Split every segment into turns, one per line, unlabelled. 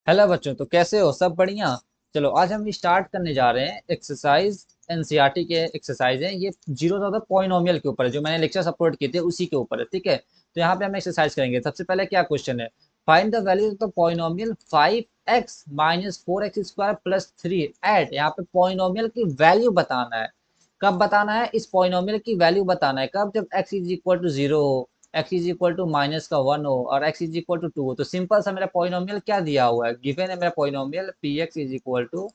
Hello बच्चों, तो कैसे हो? सब बढ़िया। चलो आज हम स्टार्ट करने जा रहे हैं एक्सरसाइज। एनसीईआरटी के एक्सरसाइज है ये। जीरो ऑफ द पॉलिनोमियल के ऊपर है, जो मैंने लेक्चर्स अपलोड किए थे उसी के ऊपर है। ठीक है, तो यहाँ पे हम एक्सरसाइज करेंगे। सबसे पहले क्या क्वेश्चन है? Find the value of the polynomial 5x minus 4x square plus 3 at. यहाँ पे पॉलिनोमियल की वैल्यू बताना है। कब बताना है? इस पॉलिनोमियल की वैल्यू बताना है कब? जब x is equal to zero हो, x is equal to minus का वन हो और x is equal to two हो। तो सिंपल सा मेरा पॉलिनोमियल क्या दिया हुआ है, गिवन है मेरा polynomial P X is equal to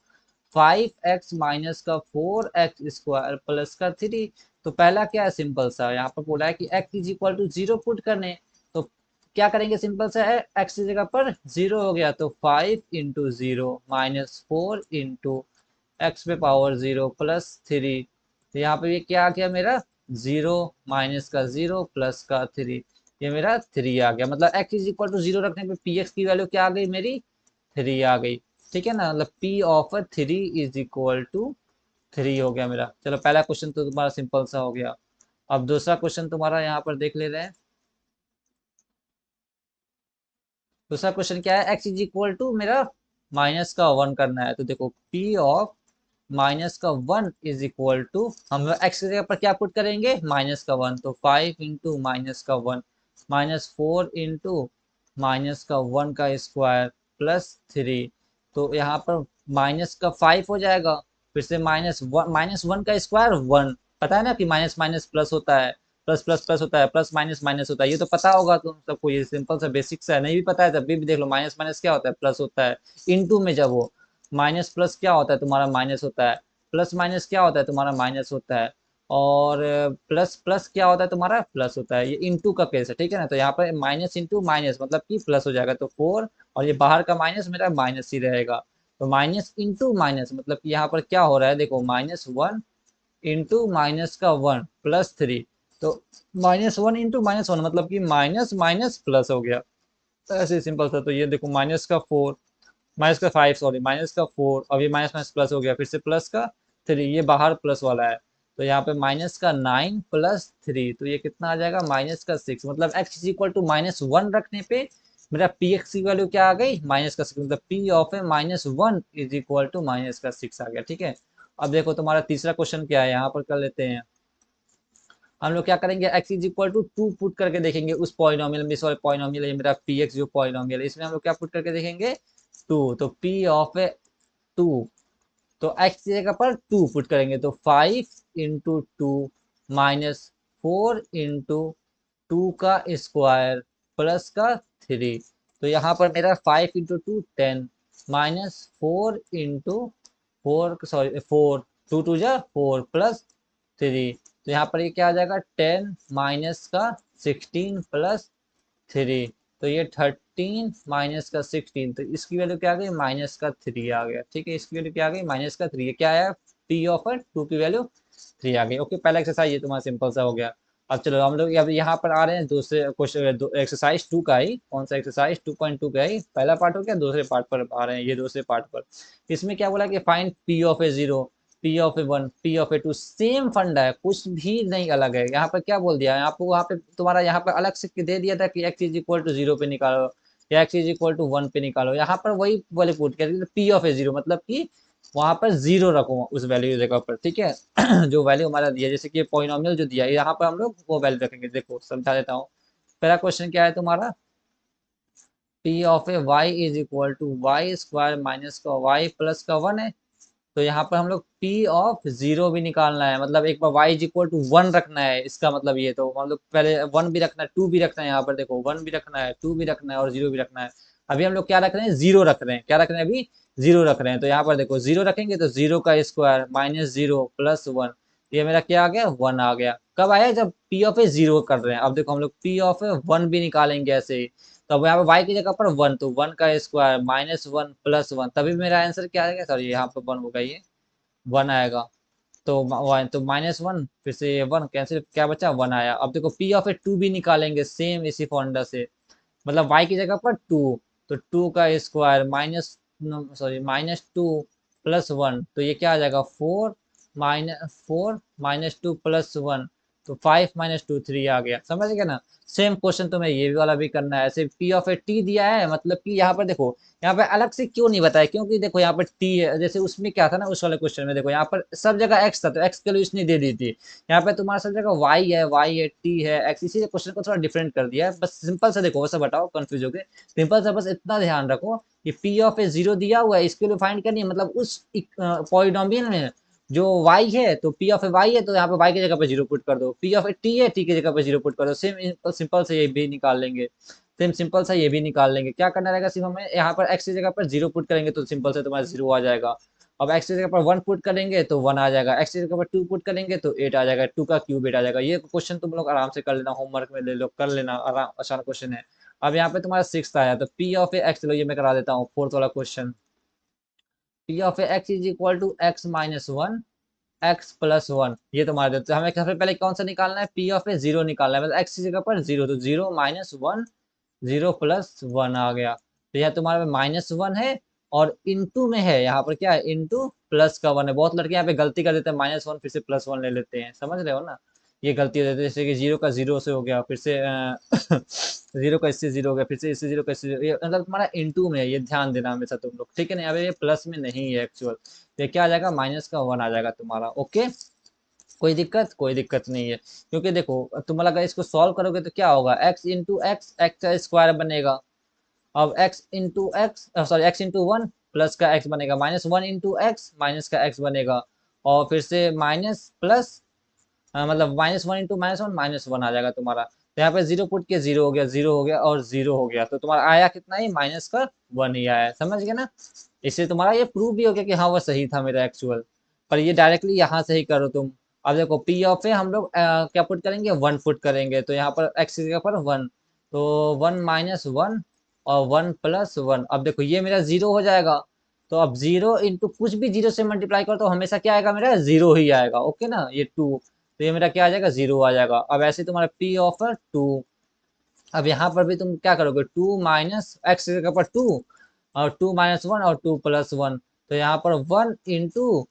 5x minus का 4x स्क्वायर प्लस का 3। तो पहला क्या है, सिंपल सा यहाँ पर बोला है कि x is equal to zero put करने। तो क्या करेंगे, सिंपल सा है, x की जगह पर जीरो हो गया तो 5 into zero minus 4 into X पे पावर जीरो प्लस 3। तो यहाँ पे ये क्या आ गया मेरा, जीरो माइनस का जीरो प्लस का 3। ये मेरा 3 आ गया। मतलब x is equal to zero रखने पे पी एक्स की वैल्यू क्या आ गई मेरी, 3 आ गई। ठीक है ना, मतलब P of 3 is equal to 3 हो गया मेरा। चलो पहला क्वेश्चन तो तुम्हारा सिंपल सा हो गया। अब दूसरा क्वेश्चन तुम्हारा यहाँ पर देख ले रहे हैं। दूसरा क्वेश्चन क्या है, x इज इक्वल टू मेरा माइनस का वन करना है। तो देखो p ऑफ माइनस का वन इज इक्वल टू, हम x की जगह पर क्या पुट करेंगे, माइनस का वन। तो 5 इंटू माइनस का वन माइनस 4 इंटू माइनस का वन का स्क्वायर प्लस 3। तो यहाँ पर माइनस का 5 हो जाएगा, फिर से माइनस वन का स्क्वायर वन। पता है ना कि माइनस माइनस प्लस होता है, प्लस प्लस प्लस होता है, प्लस माइनस माइनस होता है। ये तो पता होगा तुम सबको, ये सिंपल सा बेसिक सा है। नहीं भी पता है तब भी देख लो, माइनस माइनस क्या होता है, प्लस होता है। इनटू में जब हो माइनस प्लस क्या होता है तुम्हारा, माइनस होता है। प्लस माइनस क्या होता है तुम्हारा, माइनस होता है। और प्लस प्लस क्या होता है तुम्हारा, प्लस होता है। ये इनटू का केस है, ठीक है ना। तो यहाँ पर माइनस इंटू माइनस मतलब कि प्लस हो जाएगा, तो 4। और ये बाहर का माइनस मेरा माइनस ही रहेगा। तो माइनस इंटू माइनस मतलब कि यहाँ पर क्या हो रहा है, देखो माइनस वन इंटू माइनस का वन प्लस 3। तो minus one into minus one मतलब कि माइनस माइनस प्लस हो गया। तो ऐसे सिंपल था। तो ये देखो माइनस का फोर, माइनस का फाइव, सॉरी माइनस का फोर, अब ये माइनस माइनस प्लस हो गया, फिर से प्लस का 3, ये बाहर प्लस वाला है। तो यहाँ पे माइनस का 9 प्लस 3, तो ये कितना आ जाएगा, माइनस का 6। मतलब x is equal to minus one रखने पे मेरा पी एक्स की वैल्यू क्या आ गई, माइनस का 6। मतलब P of a minus one is equal to minus का 6 आ गया। ठीक है, अब देखो तुम्हारा तीसरा क्वेश्चन क्या है, यहाँ पर कर लेते हैं। हम लोग क्या करेंगे, x is equal to two put करके देखेंगे उस पॉलिनोमियल में। सॉरी पॉलिनोमियल है मेरा पी एक्स जो पॉलिनोमियल है, इसमें हम लोग क्या पुट करके देखेंगे, टू। तो p ऑफ ए टू, तो x की जगह पर टू पुट करेंगे। तो 5 into two minus 4 into two का स्क्वायर प्लस का 3। तो यहाँ पर मेरा 5 into two 10 minus 4 into four, sorry four, two two जा फोर प्लस 3। तो यहाँ पर ये क्या आ जाएगा, 10 माइनस का 16 प्लस 3। तो ये 13 माइनस का 16, तो इसकी वैल्यू क्या आ गई, माइनस का 3 आ गया। ठीक है, इसकी वैल्यू क्या आ गई, माइनस का 3। ये क्या आया, पी ऑफ टू की वैल्यू 3 आ गई। ओके, पहला एक्सरसाइज ये तुम्हारा सिंपल सा हो गया। अब चलो हम लोग अब यहाँ पर आ रहे हैं दूसरे क्वेश्चन, एक्सरसाइज टू का ही। कौन सा एक्सरसाइज 2.2 का ही पहला पार्ट हो गया, दूसरे पार्ट पर आ रहे हैं, ये दूसरे पार्ट पर। इसमें क्या बोला कि find P of a zero, P of a one, P of a two. Same फंडा है, कुछ भी नहीं अलग है। यहाँ पर क्या बोल दिया है आपको, वहाँ पे तुम्हारा यहाँ पर अलग से दे दिया था कि X is equal to zero पे निकालो या X is equal to one पे निकालो। यहाँ पर वही वाले पुट कर पी ऑफ ए जीरो मतलब कि वहां पर जीरो रखो उस वैल्यू जगह पर। ठीक है जो वैल्यू हमारा दिया, जैसे कि पॉलिनोमियल जो दिया है यहाँ पर हम लोग वो वैल्यू रखेंगे। देखो समझा देता हूँ। पहला क्वेश्चन क्या है तुम्हारा, P of A Y is equal to Y square minus का वाई प्लस का वन है। तो यहाँ पर हम लोग P ऑफ जीरो भी निकालना है, मतलब एक बार y is equal to one रखना है। इसका मतलब ये तो मतलब पहले वन भी रखना है, टू भी रखना है। यहाँ पर देखो वन भी रखना है, टू भी रखना है और जीरो भी रखना है। अभी हम लोग क्या रख रहे हैं, जीरो रख रहे हैं। क्या रख रहे हैं अभी, जीरो रख रहे हैं। तो यहाँ पर देखो जीरो रखेंगे तो जीरो का square minus zero plus one, ये मेरा क्या आ गया, वन आ गया। कब आया, जब P ऑफ ए जीरो कर रहे हैं। अब देखो हम लोग P ऑफ ए वन भी निकालेंगे ऐसे ही। तो अब यहाँ पे y की जगह पर वन, तो वन का square minus one plus one, तभी मेरा आंसर क्या आएगा, सॉरी यहाँ पे वन होगा, ये वन आएगा। तो तो माइनस वन, फिर से ये वन कैंसिल, क्या बचा, वन आया। अब देखो पी ऑफ ए टू भी निकालेंगे सेम इसी फॉर्मूला से। मतलब y की जगह पर टू, तो टू का square minus, sorry minus two plus one, तो ये क्या आ जाएगा, four minus two plus one. तो 5 - 2 3 आ गया, समझ गया ना। सेम क्वेश्चन तुम्हें ये भी वाला भी करना है। ऐसे पी ऑफ ए टी दिया है, मतलब कि यहाँ पर देखो, यहाँ पे अलग से क्यों नहीं बताया, क्योंकि देखो यहाँ पर टी है, जैसे उसमें क्या था ना, उस वाले क्वेश्चन में देखो यहाँ पर सब जगह एक्स था, तो एक्स की वैल्यू इसने दे दी थी। यहाँ पे तुम्हारा सब जगह वाई है टी है एक्स, इसी क्वेश्चन को थोड़ा डिफरेंट कर दिया है। बस सिंपल से देखो, वैसे बताओ कंफ्यूज हो गए, सिंपल से बस इतना ध्यान रखो कि पी ऑफ ए जीरो दिया हुआ है, इसके लिए फाइंड करनी है, मतलब उस पॉलिनोमियल में जो y है, तो p ऑफ y है, तो यहाँ पे y की जगह पे जीरो पुट कर दो। p ऑफ t है, t की जगह पे जीरो पुट कर दो। सेम सिंपल से ये भी निकाल लेंगे, सेम सिंपल से ये भी निकाल लेंगे। क्या करना रहेगा, सिर्फ हमें यहाँ पर x की जगह पर जीरो पुट करेंगे तो सिंपल से तुम्हारा जीरो आ जाएगा। अब x की जगह पर 1 पुट करेंगे तो 1 आ जाएगा, x की जगह पर 2 पुट करेंगे तो 8 आ जाएगा, 2 का क्यूब 8 आ जाएगा। ये क्वेश्चन तुम लोग आराम से कर लेना, होमवर्क में ले लो, कर लेना, आराम, आसान क्वेश्चन है। अब यहाँ पे तुम्हारा 6 आया, तो p ऑफ x, चलो ये मैं करा देता हूँ, फोर्थ वाला question. p of x is equal to x minus one X plus one, ये तुम्हारा देते हैं। हमें सबसे पहले कौन सा निकालना है, पी ऑफ ए जीरो निकालना है, मतलब एक्स की जगह पर जीरो, तो zero minus one, zero plus one आ गया। तो यह तुम्हारा माइनस वन है, और इंटू में है, यहाँ पर क्या है, इंटू प्लस का वन है। बहुत लड़के यहाँ पे गलती कर देते हैं, माइनस वन फिर से प्लस वन ले लेते हैं, समझ रहे हो ना, ये गलती हो जाती है। जैसे कि जीरो का जीरो से हो गया, फिर से जीरो का इससे जीरो हो गया, फिर से इससे जीरो का इससे जीरो, ये मतलब तुम्हारा इंटू में है, ये ध्यान देना हमेशा तुम लोग, ठीक है ना। अब ये प्लस में नहीं है एक्चुअल, तो क्या आ जाएगा, माइनस का वन आ जाएगा तुम्हारा। ओके, कोई दिक्कत नहीं है, क्योंकि देखो तुम अगर इसको सॉल्व करोगे तो क्या होगा, x इंटू एक्स, एक्स का स्क्वायर बनेगा। अब x into x, sorry x into one plus का x बनेगा, minus one into x minus का x बनेगा, और फिर से माइनस प्लस, मतलब minus one into minus one minus one आ जाएगा तुम्हारा। तो यहाँ पे जीरो पुट के जीरो हो गया, जीरो हो गया और जीरो हो गया, तो तुम्हारा आया कितना ही, माइनस का वन ही आया, समझ गए ना। इससे तुम्हारा ये प्रूव भी हो गया कि हाँ वो सही था मेरा एक्चुअल। पर ये डायरेक्टली यहाँ से ही करो तुम। अब देखो पी ऑफ ए हम लोग क्या पुट करेंगे, वन पुट करेंगे, तो यहाँ पर एक्स की जगह पर वन, तो वन माइनस वन और वन प्लस वन। अब देखो ये मेरा जीरो हो जाएगा, तो अब जीरो इंटू कुछ भी जीरो से मल्टीप्लाई करो तो हमेशा क्या आएगा, मेरा जीरो ही आएगा। ओके ना, ये टू, तो ये मेरा क्या आ जाएगा, जीरो आ जाएगा। अब ऐसे तुम्हारा पी ऑफ टू, अब यहाँ पर भी तुम क्या करोगे, टू माइनस एक्स की जगह पर टू, और टू माइनस वन और टू प्लस वन, तो यहाँ पर वन इंटू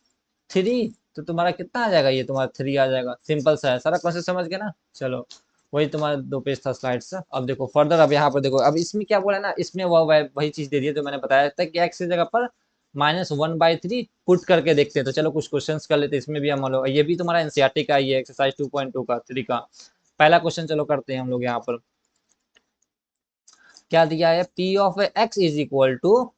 थ्री, तो तुम्हारा कितना आ जाएगा, ये तुम्हारा थ्री आ जाएगा। सिंपल सा है, सारा प्रोसेस समझ गए ना। चलो, वही तुम्हारा दो पेज था स्लाइड से। अब देखो फर्दर, अब यहाँ पर देखो, अब इसमें क्या बोला ना, इसमें वही चीज दे दी है जो मैंने बताया था कि एक्स की जगह पर -1/3 पुट करके देखते हैं। तो चलो कुछ क्वेश्चंस कर लेते हैं, इसमें भी हम लोग, ये भी तुम्हारा एनसीईआरटी का ही है, एक्सरसाइज 2.2 का 3 का पहला क्वेश्चन। चलो करते हैं हम लोग। यहाँ पर क्या दिया है, P of X is equal to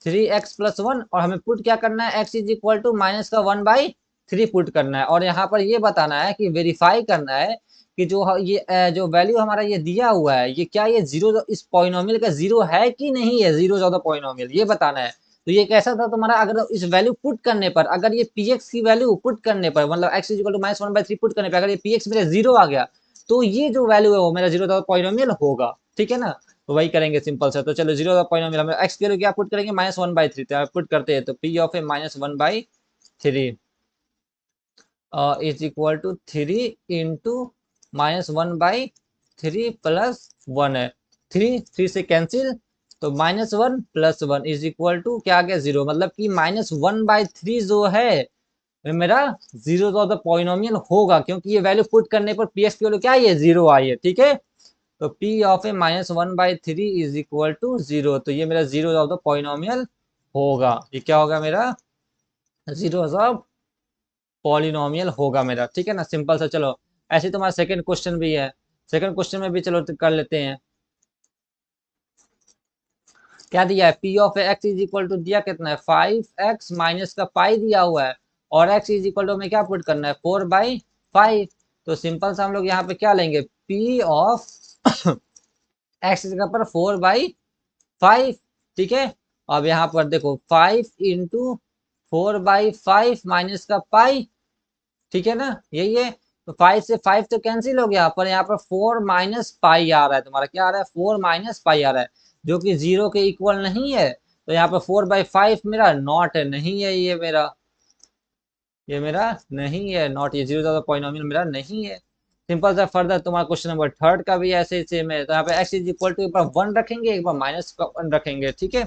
3x plus one, और हमें पुट क्या करना है, x is equal to minus का 1/3 पुट करना है, और यहाँ पर ये बताना है कि वेरीफाई करना है कि जो वैल्यू हमारा ये दिया हुआ है, ये क्या, ये जीरो, इस पॉलिनोमियल का जीरो है कि नहीं है, जीरो ज्यादा पॉलिनोमियल, ये बताना है। तो ये कैसा था तुम्हारा, अगर इस वैल्यू पुट करने पर, अगर ये px की वैल्यू पुट करने पर, मतलब x is equal to -1/3 put करने पर अगर ये px मेरा जीरो आ गया, तो ये जो वैल्यू है वो मेरा जीरो ज्यादा पॉलिनोमियल होगा, ठीक है ना। तो वही करेंगे सिंपल सा। तो चलो जीरो पॉइंट मिला, एक्स की वैल्यू क्या पुट करेंगे, -1/3, तो पुट करते हैं, तो P of A -1/3 is equal to 3 into -1/3 plus one है, थ्री से कैंसिल, तो -1 plus one is equal to क्या आ गया, जीरो, मतलब कि -1/3 जो है मेरा जीरो तो पॉलिनोमियल होगा, क्योंकि ये वैल्यू पुट करने पर पी एक्स की वैल्यू क्या है, ये जीरो आई है, ठीक है। तो P of A -1/3 is equal to zero, तो ये मेरा जीरो ऑफ द पॉलिनोमियल होगा। ये क्या होगा मेरा, जीरो ऑफ पॉलिनोमियल होगा मेरा, ठीक है ना, सिंपल सा। चलो ऐसे तुम्हारा सेकंड क्वेश्चन भी है, सेकंड क्वेश्चन में भी चलो कर लेते हैं। क्या दिया है, P of X is equal to दिया कितना है, 5x माइनस का पाई दिया हुआ है, और x इज इक्वल टू में क्या पुट करना है, 4/5। तो सिंपल सा हम लोग यहाँ पे क्या लेंगे, P ऑफ एक्स की जगह पर 4/5, ठीक है। अब यहाँ पर देखो 5 इंटू 4/5 माइनस का पाई, ठीक है ना, यही है। तो 5 से 5 तो कैंसिल हो गया, पर यहाँ पर 4 माइनस पाई आ रहा है, तुम्हारा क्या आ रहा है, 4 माइनस पाई आ रहा है, जो कि जीरो के इक्वल नहीं है। तो यहाँ पर 4/5 मेरा नॉट है, नहीं है ये मेरा नहीं है नॉट, ये जीरो ज्यादा पॉलिनोमियल मेरा नहीं है। सिंपल सा। फर्दर तुम्हारा क्वेश्चन नंबर थर्ड का भी ऐसे सेम है, तो यहाँ पे x इज इक्वल टू एक बार वन रखेंगे, एक बार माइनस का वन रखेंगे, ठीक है।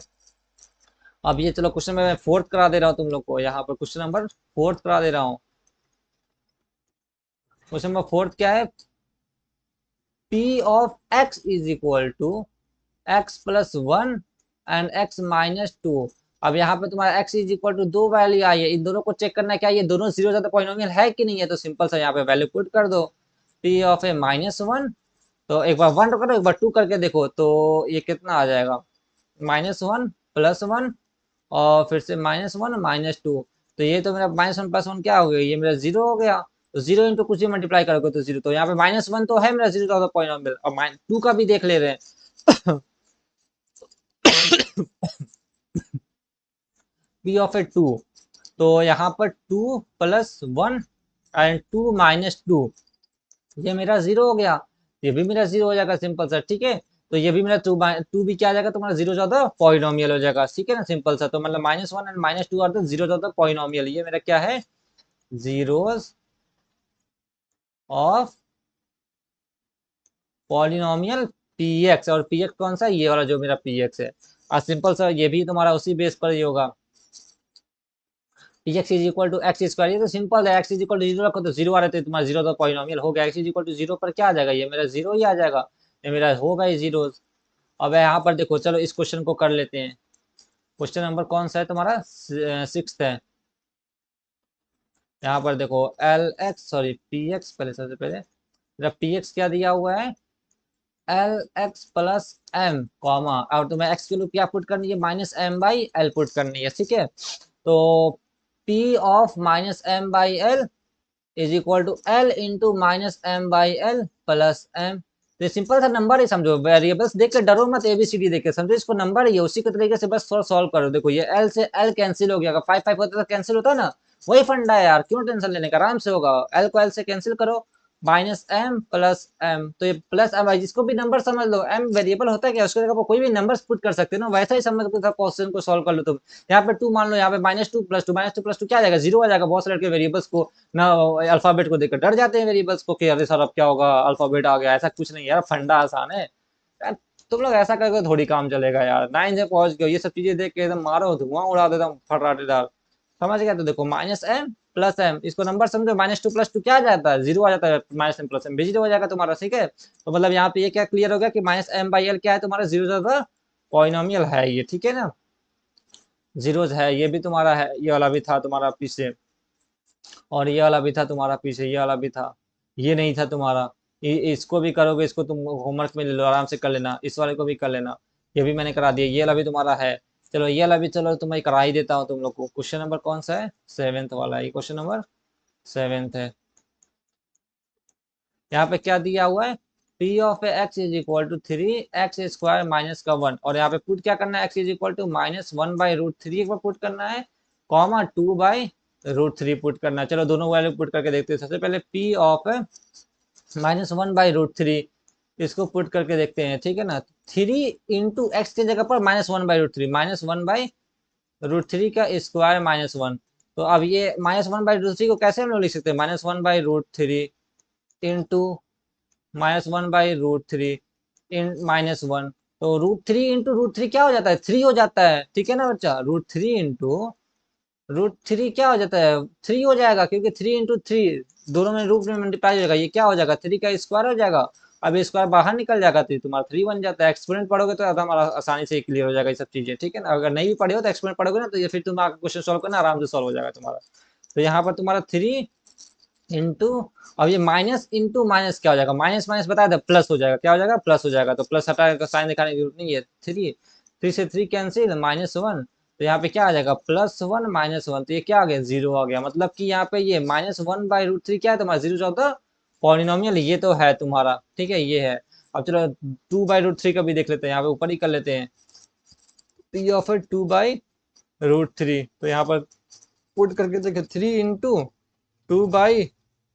अब ये चलो क्वेश्चन मैं फोर्थ करा दे रहा हूँ तुम लोग को, यहाँ पर क्वेश्चन नंबर फोर्थ करा दे रहा हूँ। क्वेश्चन नंबर फोर्थ क्या है, P of X is equal to X plus one and X minus two. अब यहाँ पे तुम्हारा x इज इक्वल टू दो वैल्यू आई है, इन दोनों को चेक करना है क्या ये दोनों जीरो ज्यादा पॉलिनोमियल है कि नहीं है, तो सिंपल सा यहाँ पे वैल्यू पुट कर दो, p of a minus one, तो एक बार वन करो एक बार टू करके देखो, तो ये कितना आ जाएगा, माइनस वन प्लस वन और फिर से माइनस वन माइनस टू, तो ये तो मेरा माइनस वन प्लस वन क्या हो गया, ये मेरा जीरो हो गया, तो जीरो इंटू कुछ भी मल्टीप्लाई करोगे तो जीरो, तो यहाँ पे माइनस वन तो है मेरा जीरो ज्यादा पॉलिनोमियल, और माइनस टू का भी देख ले रहे हैं p ऑफ ए टू, तो यहाँ पर two plus one and two minus two, ये मेरा जीरो हो गया, ये भी मेरा जीरो हो जाएगा सिंपल सा, ठीक है, तो ये भी मेरा टू भी क्या आ जाएगा तुम्हारा जीरो ज्यादा पॉलिनोमियल हो जाएगा, ठीक है ना, सिंपल सा, तो मतलब minus one and minus two are the zero ज्यादा पॉलिनोमियल, ये मेरा क्या है, जीरोस ऑफ पॉलिनोमियल px, और px कौन सा, ये वाला जो मेरा px है, और सिंपल सा ये भी तुम्हारा उसी बेस पर ही होगा, px is equal to X square, ये तो सिंपल है, x is equal to zero रखो तो जीरो आ रहे थे, तुम्हारा जीरो तो पॉलिनोमियल हो गया, x is equal to zero पर क्या आ जाएगा, ये मेरा जीरो ही आ जाएगा, ये मेरा होगा ही जीरो। अब यहाँ पर देखो, चलो इस क्वेश्चन को कर लेते हैं, क्वेश्चन नंबर कौन सा है तुम्हारा, सिक्स्थ है, यहाँ पर देखो L x sorry P x, पहले सबसे पहले मेरा पी एक्स क्या दिया हुआ है, L X plus M comma, और तुम्हें एक्स की वैल्यू क्या पुट करनी है, minus M by L put करनी है, ठीक है, तो P of minus M by L is equal to L into minus M by L plus M, तो सिंपल सा नंबर ही समझो, वेरिएबल्स देख के डरो मत, एबीसीडी देख के समझो, इसको नंबर ही है, उसी के तरीके से बस सॉल्व करो, देखो ये एल से एल कैंसिल हो गया, अगर फाइव फाइव होता तो कैंसिल होता ना, वही फंडा है यार, क्यों टेंशन लेने का, आराम से होगा, एल को एल से कैंसिल करो, माइनस एम प्लस एम, तो ये प्लस एम, जिसको भी नंबर समझ लो, एम वेरिएबल होता है क्या, उसके जगह पर कोई भी नंबर पुट कर सकते हो ना, वैसा ही समझ के क्वेश्चन को सॉल्व कर लो तुम, यहाँ पे टू मान लो, यहाँ पे minus two plus two, minus two plus two क्या आ जाएगा, जीरो आ जाएगा, बहुत सारे लड़के वेरिएबल्स को ना अल्फाबेट को देखकर डर जाते हैं वेरिएबल्स को, कि अरे सर अब क्या होगा, अल्फाबेट आ गया, ऐसा कुछ नहीं यार, फंडा आसान है यार, तुम लोग ऐसा करके थोड़ी काम चलेगा यार, नाइन से पहुंच गए, ये सब चीजें देख के एकदम मारो धुआं उड़ा देता हूँ फटराटेदार, समझ गया, तो देखो माइनस एम प्लस एम, इसको नंबर समझो, माइनस टू प्लस टू क्या आ जाता है, जीरो आ जाता है, माइनस एम प्लस एम भी जीरो हो जाएगा तुम्हारा, ठीक है, तो मतलब यहाँ पे ये क्या क्लियर हो गया कि माइनस एम बाई एल क्या है तुम्हारा, जीरो ज्यादा पॉलिनोमियल है ये, ठीक है ना, जीरोज है, ये भी तुम्हारा है, ये वाला भी था तुम्हारा पीछे, और ये वाला भी था तुम्हारा पीछे, ये वाला भी था, ये नहीं था तुम्हारा, इसको भी करोगे, इसको तुम होमवर्क में ले लो, आराम से कर लेना, इस वाले को भी कर लेना, ये भी मैंने करा दिया, ये वाला भी तुम्हारा है, चलो ये वाला भी चलो तुम्हें करा ही देता हूँ तुम लोग को, क्वेश्चन नंबर कौन सा है, सेवेंथ वाला, ये क्वेश्चन नंबर सेवेंथ है, यहाँ पे क्या दिया हुआ है, p of X is equal to three X square minus का वन, और यहाँ पे पुट क्या करना है, X is equal to minus one by root three एक बार पुट करना है, comma two by root three put करना है, चलो दोनों वैल्यू पुट करके देखते हैं, सबसे पहले p of minus one by root three, इसको पुट करके देखते हैं, ठीक है ना, थ्री इंटू एक्स की जगह पर minus one by root three, minus one by root three का स्क्वायर माइनस वन, तो अब ये minus one by root three को कैसे हम लोग लिख सकते हैं, minus one by root three into minus one by root three in minus one, तो रूट थ्री क्या हो जाता है, थ्री हो जाता है, ठीक है ना बच्चा, root three into root three क्या हो जाता है, थ्री हो जाएगा, क्योंकि थ्री इंटू थ्री दोनों में रूट में मल्टीप्लाई हो जाएगा, ये क्या हो जाएगा, थ्री का स्क्वायर हो जाएगा, अब स्क्वायर बाहर निकल जाएगा तो तुम्हारा थ्री बन जाता है, एक्सपोनेंट पढ़ोगे तो हमारा आसानी से क्लियर हो जाएगा ये सब चीजें, ठीक है ना, अगर नहीं भी पढ़े हो तो एक्सपोनेंट पढ़ोगे ना, तो ये फिर तुम्हारा क्वेश्चन सॉल्व करना आराम से सॉल्व हो जाएगा तुम्हारा, तो यहाँ पर तुम्हारा थ्री इंटू, अब ये माइनस इंटू माइनस क्या हो जाएगा, माइनस माइनस बताया था प्लस हो जाएगा, क्या हो जाएगा, प्लस हो जाएगा, तो प्लस हटाने का साइन दिखाने की जरूरत नहीं है, थ्री थ्री से थ्री कैंसिल, माइनस वन, तो यहाँ पे क्या आ जाएगा, प्लस वन माइनस वन, तो ये क्या आ गया, जीरो आ गया, मतलब कि यहाँ पे ये minus one by root three क्या है तुम्हारा, जीरो चौथा पॉलिनोमियल, ये तो है तुम्हारा, ठीक है, ये है, अब चलो टू बाई रूट थ्री का भी देख लेते हैं, यहाँ पे ऊपर ही कर लेते हैं, P of two by root three, तो यहाँ पर पुट करके देखे, three into two by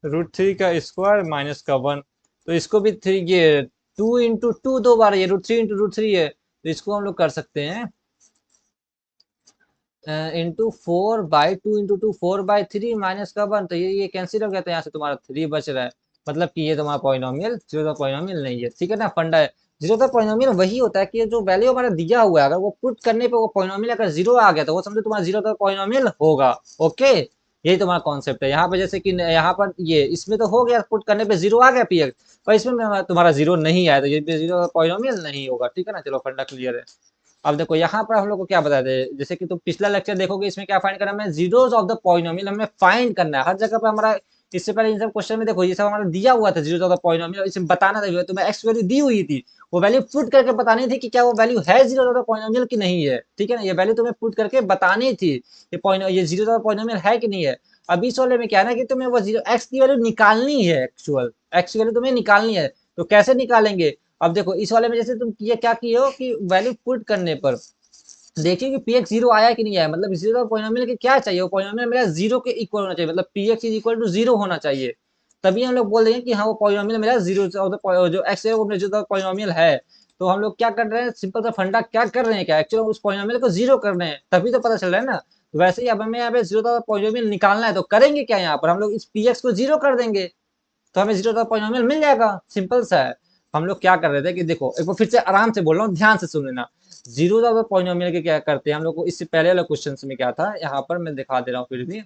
root three का स्क्वायर माइनस का वन, तो इसको भी थ्री, ये टू इंटू टू दो बार, ये root three into root three है, तो इसको हम लोग कर सकते हैं into four by two into two, four by three minus का वन, तो ये कैंसिल हो गया, तो यहाँ से तुम्हारा थ्री बच रहा है, मतलब कि ये तुम्हारा पॉलिनोमियल जीरो का पॉलिनोमियल नहीं है, ठीक है ना, फंडा है, जीरो का पॉलिनोमियल वही होता है कि जो वैल्यू हमारा दिया हुआ है, अगर वो पुट करने पे वो पॉलिनोमियल अगर जीरो आ गया तो वो समझो तुम्हारा जीरो का पॉलिनोमियल होगा, ओके, यही तुम्हारा कॉन्सेप्ट है। यहाँ पे जैसे कि यहाँ पर ये इसमें तो हो गया, पुट करने पे जीरो आ गया पीएक्स, पर इसमें तुम्हारा जीरो नहीं आया, तो ये जीरो पॉलिनोमियल नहीं होगा, ठीक है ना। चलो फंडा क्लियर है। अब देखो यहाँ पर हम लोग को क्या बता दे, जैसे कि तुम पिछला लेक्चर देखोगे, इसमें क्या फाइंड करना है, जीरोस ऑफ द पॉलिनोमियल हमें फाइंड करना है हर जगह पे हमारा। इससे पहले इन सब क्वेश्चन में देखो ये सब हमारा दिया हुआ था, जीरोस ऑफ द पॉलिनोमियल, इसमें बताना था, तुम्हें एक्स वैल्यू दी हुई थी, वो वैल्यू पुट करके बतानी थी कि क्या वो वैल्यू है जीरो ऑफ द पॉलिनोमियल की नहीं है, ठीक है ना। ये वैल्यू तुम्हें पुट करके बतानी थी, ये जीरो ऑफ द पॉलिनोमियल है कि नहीं है। अब इस वाले में क्या है ना कि तुम्हें वो जीरो एक्स की वैल्यू निकालनी है, एक्चुअल एक्स की वैल्यू तुम्हें निकालनी है। तो कैसे निकालेंगे, अब देखो इस वाले में जैसे तुम ये क्या किए हो कि वैल्यू पुट करने पर देखिए कि पीएक्स जीरो आया कि नहीं आया, मतलब जीरो पॉलिनोमियल के क्या चाहिए, वो पॉलिनोमियल मेरा जीरो के इक्वल होना चाहिए, मतलब P X is equal to zero होना चाहिए, तभी हम लोग बोल देंगे कि हाँ वो पॉलिनोमियल मेरा जीरो जो एक्स है वो मेरा जो पॉलिनोमियल है। तो हम लोग क्या कर रहे हैं, सिंपल सा फंडा क्या कर रहे हैं, क्या एक्चुअली उस पॉलिनोमियल को जीरो कर रहे हैं, तभी तो पता चल रहा है ना। तो वैसे ही अब हमें यहाँ पे जीरो पॉलिनोमियल निकालना है, तो करेंगे क्या, यहाँ पर हम लोग इस पीएक्स को जीरो कर देंगे, तो हमें जीरो पॉलिनोमियल मिल जाएगा, सिंपल सा है। हम लोग क्या कर रहे थे कि देखो एक बार फिर से आराम से बोल रहा हूँ, ध्यान से सुन लेना। जीरो ऑफ पॉलिनोमियल के क्या करते हैं हम लोग को, इससे पहले वाले क्वेश्चन में क्या था, यहाँ पर मैं दिखा दे रहा हूँ फिर भी।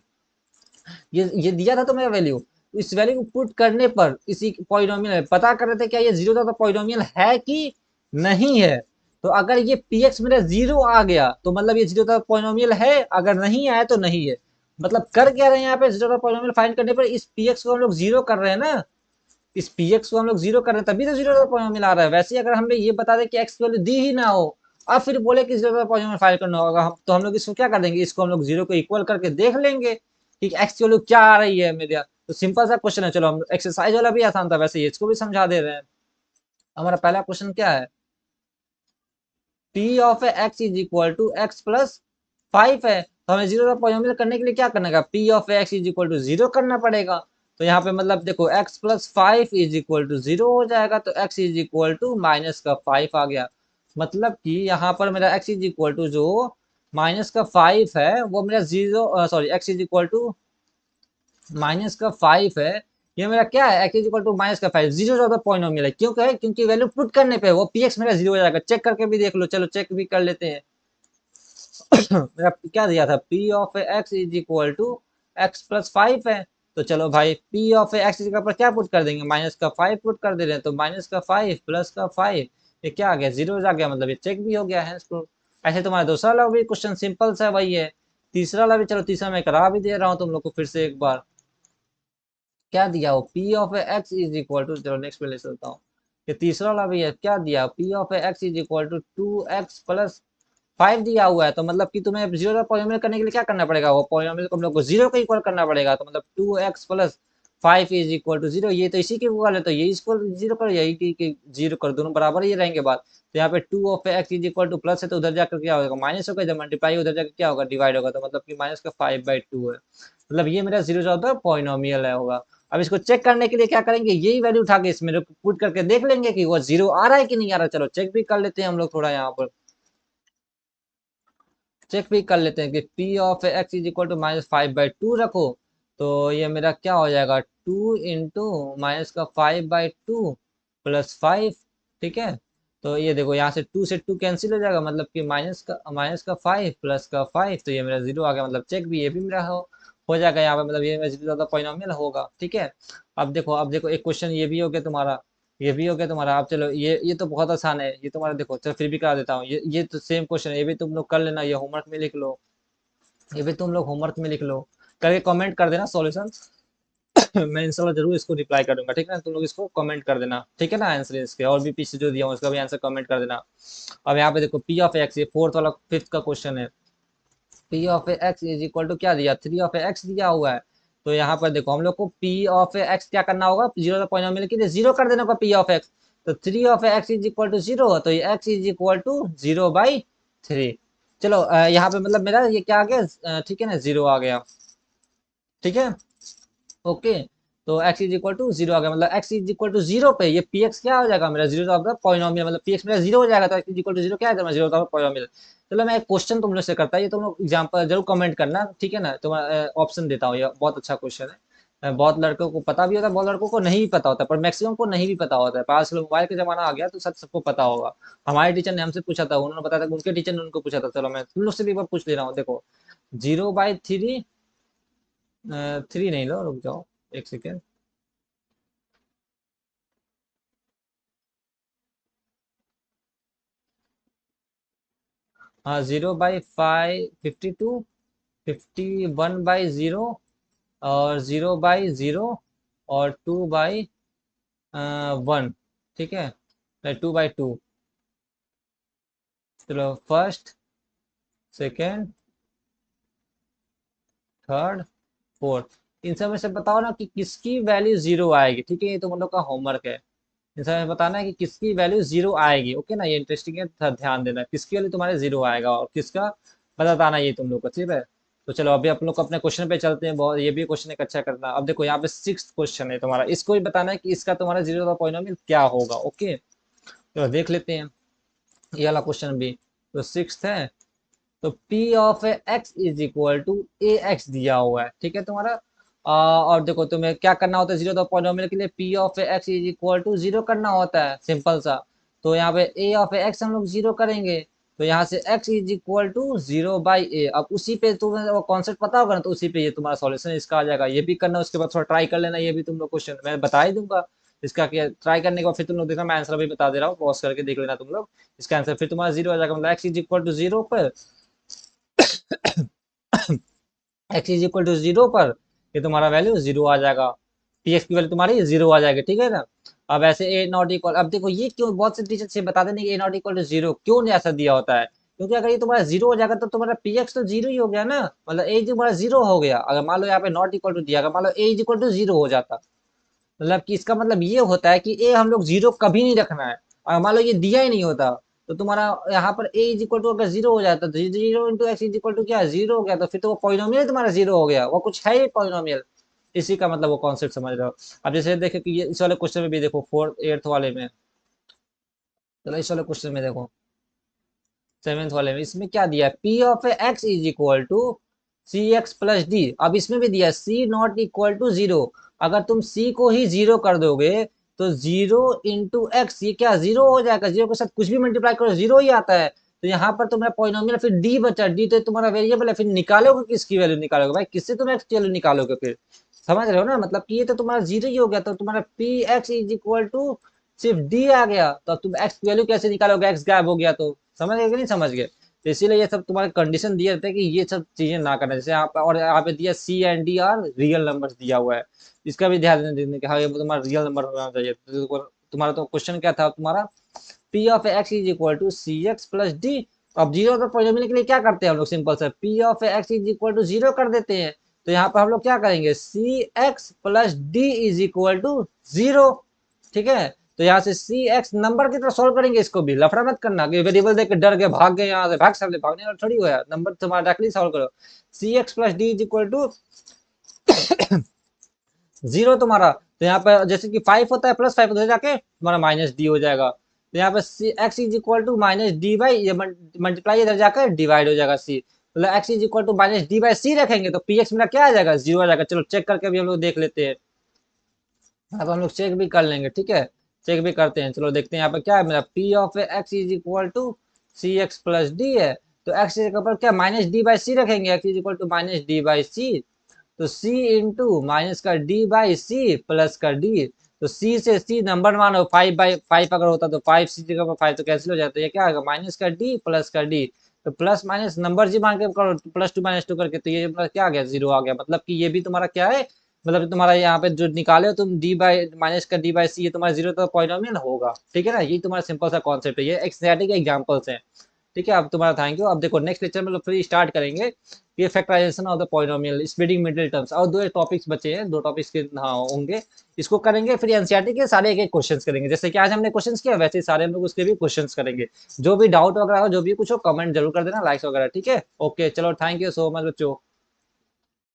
ये दिया था तो मेरा वैल्यू, इस वैल्यू को पुट करने पर इसी पॉलिनोमियल पता कर रहे थे क्या ये जीरो ऑफ पॉलिनोमियल है कि नहीं है। तो अगर ये पीएक्स मेरा जीरो आ गया तो मतलब ये जीरो ऑफ पॉलिनोमियल है, अगर नहीं आया तो नहीं है। मतलब कर क्या रहे हैं यहाँ पे, जीरो ऑफ पॉलिनोमियल फाइंड करने पर इस पीएक्स को हम लोग जीरो कर रहे हैं ना, इस पीएक्स को हम लोग जीरो कर रहे हैं तभी तो जीरो पॉलिनोमियल आ रहा है। वैसे ही अगर हमें ये बता दें कि एक्स की वैल्यू दी ही ना हो, अब फिर बोले कि जीरो पॉलिनोमियल फाइंड करना होगा, हम तो हम लोग इसको क्या कर देंगे, इसको हम लोग जीरो को इक्वल करके देख लेंगे कि एक्स की वैल्यू क्या आ रही है मेरा। तो सिंपल सा क्वेश्चन है, चलो हम एक्सरसाइज वाला भी आसान था, वैसे इसको भी समझा दे रहे हैं। हमारा पहला क्वेश्चन क्या है, P of X is equal to X plus 5 है, तो हमें जीरो पॉलिनोमियल करने के लिए क्या करना है, P of X is equal to zero करना पड़ेगा। तो यहाँ पे मतलब देखो x plus 5 is equal to zero हो जाएगा, तो x is equal to minus का 5 आ गया। मतलब कि यहाँ पर मेरा x इज इक्वल टू जो माइनस का 5 है वो मेरा जीरो, sorry x is equal to minus का 5 है, ये मेरा क्या है, x is equal to minus का 5, जीरो ज्यादा पॉलिनोमियल है, क्यों कहे, क्योंकि वैल्यू पुट करने पे वो px मेरा जीरो हो जाएगा। चेक करके भी देख लो, चलो चेक भी कर लेते हैं। मेरा क्या दिया था, P of X is equal to X plus 5 है, तो चलो भाई पी ऑफ एक्स की जगह पर क्या पुट कर देंगे, माइनस का 5 पुट कर दे रहे हैं, तो माइनस का 5 प्लस का 5, ये क्या आ गया, जीरो आ गया, मतलब ये चेक भी हो गया है इसको। ऐसे तुम्हारा दूसरा वाला भी क्वेश्चन सिंपल सा वही है, तीसरा वाला भी, चलो तीसरा मैं करा भी दे रहा हूँ तुम लोग को फिर से एक बार। क्या दिया हो, P of X is equal to, चलो नेक्स्ट पे ले चलता हूँ। ये तीसरा वाला भी है, क्या दिया, P of X is equal to 2x plus 5 दिया हुआ है, तो मतलब कि तुम्हें जीरो का पॉलिनोमियल करने के लिए क्या करना पड़ेगा, वो पॉलिनोमियल को हम लोग को जीरो का इक्वल करना पड़ेगा, तो मतलब 2x plus 5 is equal to zero, ये तो इसी के इक्वल है, तो ये इसको जीरो कर, यही की जीरो कर, दोनों बराबर ही रहेंगे बात। तो यहाँ पे 2 of X is equal two plus है, तो उधर जाकर क्या होगा, माइनस होगा, जब मल्टीप्लाई उधर जाकर क्या होगा, डिवाइड होगा, तो मतलब कि माइनस का 5/2 है, मतलब ये मेरा जीरो जो पॉलिनोमियल है होगा। अब इसको चेक करने के लिए क्या करेंगे, यही वैल्यू उठा के इसमें पुट करके देख लेंगे कि वो जीरो आ रहा है कि नहीं आ रहा। चलो चेक भी कर लेते हैं हम लोग, थोड़ा यहाँ पर चेक भी कर लेते हैं कि P of X is equal to -5/2 रखो, तो ये मेरा क्या हो जाएगा, 2 इंटू माइनस का 5/2 प्लस 5, ठीक है। तो ये देखो यहाँ से 2 कैंसिल हो जाएगा, मतलब कि माइनस का 5 प्लस का 5, तो ये मेरा जीरो आ गया, मतलब चेक भी ये भी मेरा हो जाएगा यहाँ पे, मतलब ये मेरा जीरो ज्यादा पॉलिनोमियल होगा, ठीक है। अब देखो एक क्वेश्चन ये भी हो गया तुम्हारा, ये भी हो गया तुम्हारा। अब चलो ये तो बहुत आसान है, ये तुम्हारा देखो, चलो फिर भी करा देता हूँ, ये तो सेम क्वेश्चन है, ये भी तुम लोग कर लेना, ये होमवर्क में लिख लो, ये भी तुम लोग होमवर्क में लिख लो, करके कमेंट कर देना सॉल्यूशन। मैं इंशाल्लाह जरूर इसको रिप्लाई करूंगा, ठीक है ना, तुम लोग इसको कमेंट कर देना, ठीक है ना, आंसर इसके और भी पीछे जो दिया हूँ उसका भी आंसर कमेंट कर देना। अब यहाँ पे देखो पी ऑफ एक्स, ये फोर्थ वाला फिफ्थ का क्वेश्चन है, P of X is equal to क्या दिया, 3 ऑफ एक्स दिया हुआ है। तो यहाँ पर देखो हम लोग को पी ऑफ एक्स क्या करना होगा, जीरो पॉइंट के लिए जीरो कर देना होगा पी ऑफ एक्स, तो 3 of X is equal to zero, तो ये एक्स इज इक्वल टू 0/3। चलो यहाँ पे मतलब मेरा ये क्या आ गया, ठीक है ना, जीरो आ गया, ठीक है, ओके। तो x is equal to zero आ गया, मतलब x is equal to zero पे ये px क्या हो जाएगा मेरा, जीरो ऑफ द पॉलिनोमियल, मतलब px मेरा जीरो हो जाएगा, तो x is equal to zero क्या है, जीरो ऑफ द पॉलिनोमियल। चलो मैं एक क्वेश्चन तुम लोग से करता है, ये तुम लोग एग्जांपल जरूर कमेंट करना, ठीक है ना, तुम्हारा ऑप्शन देता हूँ, ये बहुत अच्छा क्वेश्चन है। बहुत लड़कों को पता भी होता है, बहुत लड़कों को नहीं भी पता होता है, पर मैक्सिमम को नहीं भी पता होता है, आजकल मोबाइल का जमाना आ गया तो सबको पता होगा। हमारे टीचर ने हमसे पूछा था, उन्होंने बताया था, उनके टीचर ने उनको पूछा था, चलो मैं तुम लोग से भी एक बार पूछ ले रहा हूँ, देखो 0/3 3 नहीं लो, रुक जाओ एक सेकेंड। हाँ, 0/5 52, 51/0, और 0/0, और 2/1। ठीक है, 2/2। चलो, फर्स्ट, सेकेंड, थर्ड, फोर्थ, इन सब में से बताओ ना कि किसकी वैल्यू जीरो आएगी। ठीक है, ये तुम लोग का होमवर्क है। इन सब में बताना है कि किसकी वैल्यू जीरो आएगी। ओके ना, ये इंटरेस्टिंग है, ध्यान देना किसकी वैल्यू तुम्हारे जीरो आएगा और किसका बताना, ये तुम लोग का। ठीक है, तो चलो अभी आप लोग को अपने क्वेश्चन पे चलते हैं। बहुत, ये भी क्वेश्चन एक अच्छा करना। अब देखो यहाँ पे 6th क्वेश्चन है तुम्हारा, इसको भी बताना है कि इसका तुम्हारा जीरो का पॉइनोमियल क्या होगा। ओके, तो देख लेते हैं ये वाला क्वेश्चन भी। तो 6th है, तो P of X is equal to A X दिया हुआ है। ठीक है तुम्हारा। और देखो तुम्हें क्या करना होता है जीरो द पॉलिनोमियल के लिए, P of X is equal to zero करना होता है, सिंपल सा। तो यहाँ पे A ऑफ एक्स हम लोग जीरो करेंगे, तो यहाँ से x is equal to 0/a। अब उसी पे तुम्हें वो कॉन्सेप्ट पता होगा ना, तो उसी पे ये तुम्हारा सॉल्यूशन इसका आ जाएगा। ये भी करना, उसके बाद थोड़ा ट्राई कर लेना। ये भी तुम लोग क्वेश्चन मैं बता ही दूंगा इसका, क्या ट्राई करने के बाद फिर तुम लोग देखना, मैं आंसर भी बता दे रहा हूँ, पॉज करके देख लेना तुम लोग। इसका आंसर फिर तुम्हारा जीरो आ जाएगा, मतलब x is equal to zero पर x is equal to zero पर ये तुम्हारा वैल्यू जीरो आ जाएगा, पी एक्स की वैल्यू तुम्हारी जीरो आ जाएगी। ठीक है ना। अब ऐसे ए नॉट इक्वल, अब देखो ये क्यों बहुत से टीचर से बता देने ए नॉट इक्वल टू जीरो क्यों नहीं ऐसा दिया होता है, क्योंकि अगर ये तुम्हारा जीरो हो जाएगा तो तुम्हारा पी एक्स तो जीरो ही हो गया ना, मतलब ए तुम्हारा जीरो हो गया। अगर मान लो यहाँ पे नॉट इक्वल टू दिया, अगर मान लो ए इज इक्वल टू जीरो हो जाता, मतलब कि इसका मतलब ये होता है कि ए हम लोग जीरो कभी नहीं रखना है। और मान लो ये दिया ही नहीं होता, तो तुम्हारा यहाँ पर ए इज इक्वल टू अगर जीरो हो जाता, तो zero into X is equal to क्या, जीरो हो गया, तो फिर तो वो पॉलिनोमियल तुम्हारा जीरो हो गया, वो कुछ है ही पॉलिनोमियल। इसी का मतलब वो कॉन्सेप्ट समझ रहे हो। अब जैसे देखो कि ये इस वाले क्वेश्चन में भी देखो, 4th 8th वाले में, चलो इस वाले क्वेश्चन में देखो, 7th वाले में, इसमें क्या दिया है, P of X is equal to C x plus D. अब इसमें भी दिया C not equal to zero. अगर तुम सी को ही जीरो कर दोगे, तो जीरो इंटू एक्स ये क्या जीरो हो जाएगा, जीरो के साथ कुछ भी मल्टीप्लाई करो जीरो ही आता है। तो यहाँ पर तुम्हारा पॉलिनोमियल फिर डी बचा, डी तो तुम्हारा वेरिएबल है, फिर निकालोगे किसकी वैल्यू निकालोगे भाई, किससे तुम एक्स की वैल्यू निकालोगे फिर। समझ रहे हो ना, मतलब कि ये तो तुम्हारा जीरो ही हो गया, तो तुम्हारा P X is equal to सिर्फ डी आ गया। तो अब तुम एक्स की वैल्यू कैसे निकालोगे, एक्स गायब हो गया, तो समझ गए कि नहीं समझ गए। तो इसीलिए ये सब तुम्हारे कंडीशन दिए रहते हैं कि ये सब चीजें ना करना। जैसे आप, और यहाँ पे दिया C and D are real number दिया हुआ है, इसका भी ध्यान देने कि हाँ ये तुम्हारा रियल नंबर होना चाहिए। तो तुम्हारा तो क्वेश्चन क्या था तुम्हारा, P of X is equal to C x plus D. अब जीरो का पॉलिनोमियल के लिए क्या करते हैं हम लोग, सिंपल से P of X is equal to zero कर देते हैं। तो यहाँ पर हम लोग क्या करेंगे, C x plus D is equal to zero. ठीक है, तो यहाँ से सी एक्स नंबर की तरह सॉल्व करेंगे, इसको भी लफड़ा मत करना कि वेरिएबल देख के डर के भाग गए यहाँ से, भाग सकते, भागने वाला थोड़ी हुआ, नंबर तुम्हारा डायरेक्टली सॉल्व करो। C x plus D is equal to zero तुम्हारा। तो यहाँ पे जैसे कि 5 होता है, +5 उधर जाके तुम्हारा माइनस डी हो जाएगा। तो यहाँ पे x is equal to minus D by, ये मल्टीप्लाई इधर जाकर डिवाइड हो जाएगा सी, मतलब x is equal to minus D by C रखेंगे, तो पी एक्स मेरा क्या आ जाएगा, जीरो आ जाएगा। चलो चेक करके भी हम लोग देख लेते हैं, अब हम लोग चेक भी कर लेंगे। ठीक है, चेक भी करते हैं, चलो देखते हैं यहाँ पे क्या है मेरा, P of X is equal to C x plus D है। तो एक्स के ऊपर क्या माइनस डी बाई सी रखेंगे, x is equal to minus D by C. तो c इंटू माइनस का d बाई सी प्लस का d। तो c से c नंबर मानो, 5/5 अगर होता तो 5, c जगह पर 5 तो कैंसिल हो जाता है, ये क्या आएगा माइनस का d प्लस का d। तो प्लस माइनस नंबर जी मान के करो, +2 -2 करके, तो ये क्या आ गया, जीरो आ गया। मतलब कि ये भी तुम्हारा क्या है, मतलब तुम्हारा यहाँ पे जो निकाले हो तुम d बाई माइनस का d बाई सी, ये तुम्हारा जीरो तो पॉलिनोमियल होगा। ठीक है ना, ये तुम्हारा सिंपल सा कॉन्सेप्ट है, ये एक्सैटिक एग्जांपल्स हैं। ठीक है, अब तुम्हारा थैंक यू। अब देखो नेक्स्ट लेक्चर में फिर स्टार्ट करेंगे ये factorization of the polynomial, splitting middle terms, और दो टॉपिक्स बचे हैं, दो टॉपिक्स के हाँ होंगे, इसको करेंगे। फिर एनसीईआरटी के सारे एक एक क्वेश्चंस करेंगे, जैसे कि आज हमने क्वेश्चंस किया वैसे ही सारे हम लोग उसके भी क्वेश्चंस करेंगे। जो भी डाउट वगैरह हो, जो भी कुछ हो, कमेंट जरूर कर देना, लाइक्स वगैरह। ठीक है, ओके चलो, थैंक यू सो मच बच्चों।